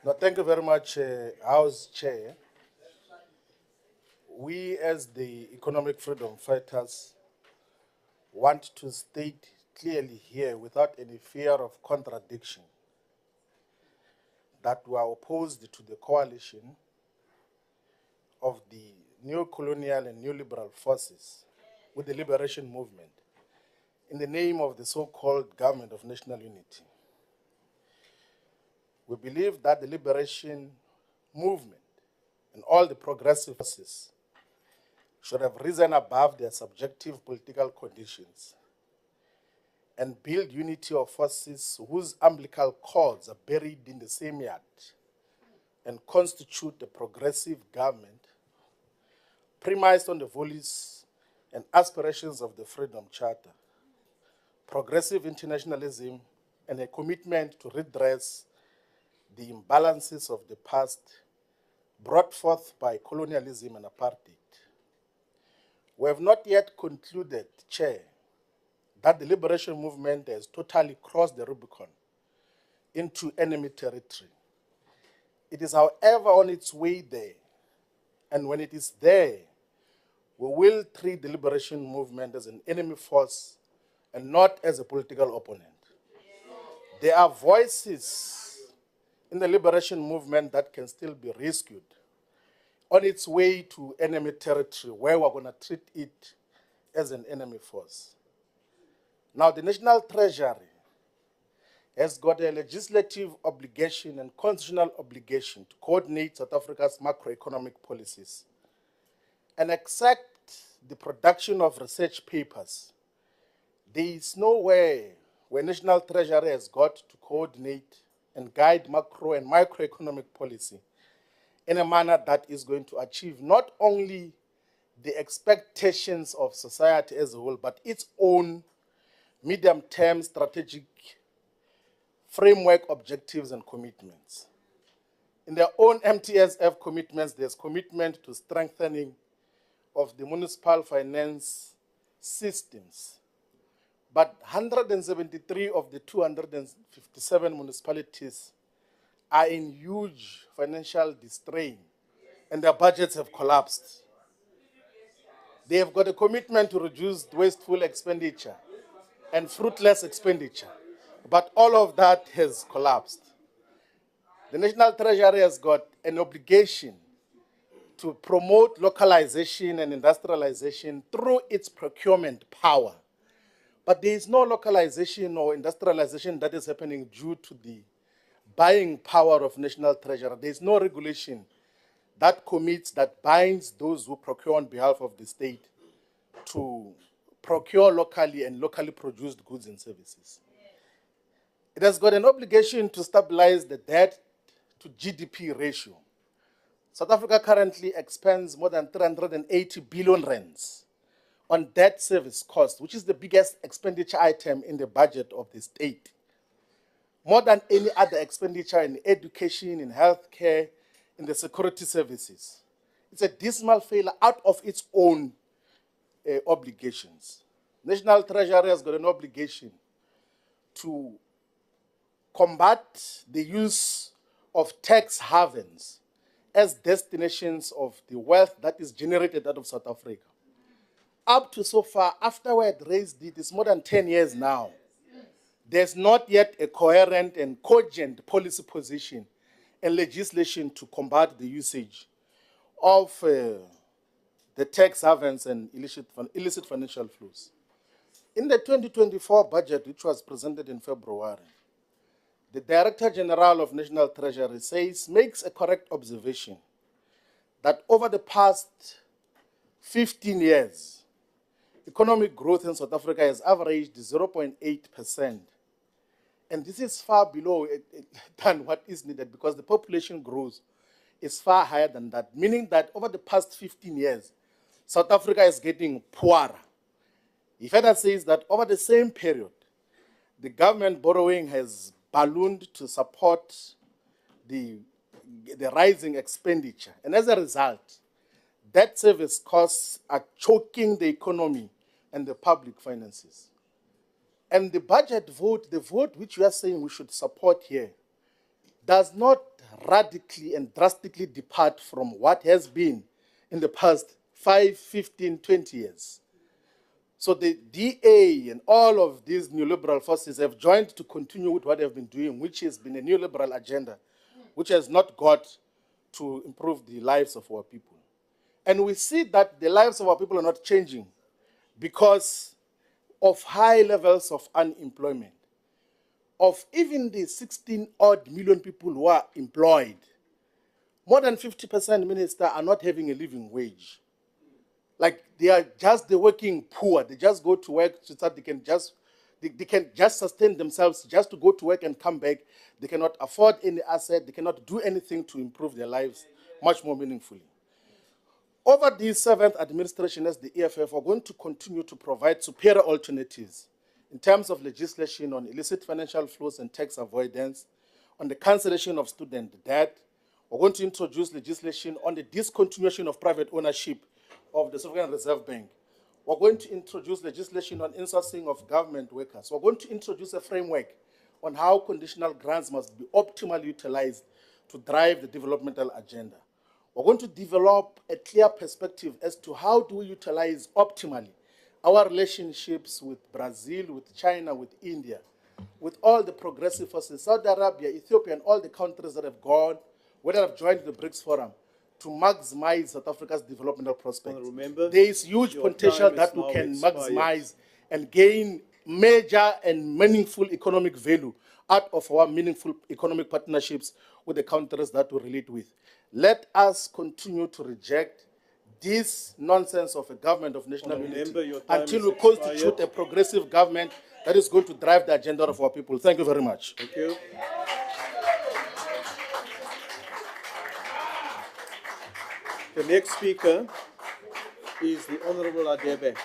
No, thank you very much, House Chair. We, as the economic freedom fighters, want to state clearly here, without any fear of contradiction, that we are opposed to the coalition of the neo-colonial and neoliberal forces with the liberation movement in the name of the so-called government of national unity. We believe that the liberation movement and all the progressive forces should have risen above their subjective political conditions and build unity of forces whose umbilical cords are buried in the same yard and constitute a progressive government premised on the values and aspirations of the Freedom Charter, progressive internationalism, and a commitment to redress the imbalances of the past brought forth by colonialism and apartheid. We have not yet concluded, Chair, that the liberation movement has totally crossed the Rubicon into enemy territory. It is, however, on its way there, and when it is there, we will treat the liberation movement as an enemy force and not as a political opponent. There are voices in the liberation movement that can still be rescued on its way to enemy territory, where we're going to treat it as an enemy force. Now, the National Treasury has got a legislative obligation and constitutional obligation to coordinate South Africa's macroeconomic policies and accept the production of research papers. There is nowhere where National Treasury has got to coordinate and guide macro and microeconomic policy in a manner that is going to achieve not only the expectations of society as a whole, but its own medium-term strategic framework objectives and commitments. In their own MTSF commitments, there's commitment to strengthening of the municipal finance systems. But 173 of the 257 municipalities are in huge financial distrain, and their budgets have collapsed. They have got a commitment to reduce wasteful expenditure and fruitless expenditure, but all of that has collapsed. The National Treasury has got an obligation to promote localization and industrialization through its procurement power. But there is no localization or industrialization that is happening due to the buying power of National Treasury. There is no regulation that commits, that binds those who procure on behalf of the state to procure locally and locally produced goods and services. It has got an obligation to stabilize the debt to GDP ratio. South Africa currently expends more than 380 billion rands on debt service costs, which is the biggest expenditure item in the budget of the state. More than any other expenditure in education, in healthcare, in the security services. It's a dismal failure out of its own obligations. National Treasury has got an obligation to combat the use of tax havens as destinations of the wealth that is generated out of South Africa. Up to so far, after we had raised it, it's more than 10 years now. There's not yet a coherent and cogent policy position and legislation to combat the usage of the tax havens and illicit financial flows. In the 2024 budget, which was presented in February, the Director General of National Treasury makes a correct observation that over the past 15 years, economic growth in South Africa has averaged 0.8%. And this is far below than what is needed because the population growth is far higher than that, meaning that over the past 15 years, South Africa is getting poorer. He further says that over the same period, the government borrowing has ballooned to support the rising expenditure. And as a result, debt service costs are choking the economy and the public finances. And the budget vote, the vote which we are saying we should support here, does not radically and drastically depart from what has been in the past 5, 15, 20 years. So the DA and all of these neoliberal forces have joined to continue with what they've been doing, which has been a neoliberal agenda, which has not got to improve the lives of our people. And we see that the lives of our people are not changing because of high levels of unemployment. Of even the 16-odd million people who are employed, more than 50%, Minister, are not having a living wage. Like they are just the working poor. They just go to work so that they can just sustain themselves, just to go to work and come back. They cannot afford any asset. They cannot do anything to improve their lives much more meaningfully. Over the 7th administration as the EFF, we're going to continue to provide superior alternatives in terms of legislation on illicit financial flows and tax avoidance, on the cancellation of student debt. We're going to introduce legislation on the discontinuation of private ownership of the Sovereign Reserve Bank. We're going to introduce legislation on insourcing of government workers. We're going to introduce a framework on how conditional grants must be optimally utilized to drive the developmental agenda. We're going to develop a clear perspective as to how do we utilize optimally our relationships with Brazil, with China, with India, with all the progressive forces, Saudi Arabia, Ethiopia, and all the countries that have gone, whether have joined the BRICS Forum, to maximize South Africa's developmental prospects. There is huge potential that we can maximize and gain major and meaningful economic value out of our meaningful economic partnerships with the countries that we relate with. Let us continue to reject this nonsense of a government of national unity until we constitute a progressive government that is going to drive the agenda of our people. Thank you very much. Thank you. The next speaker is the Honorable Adebe.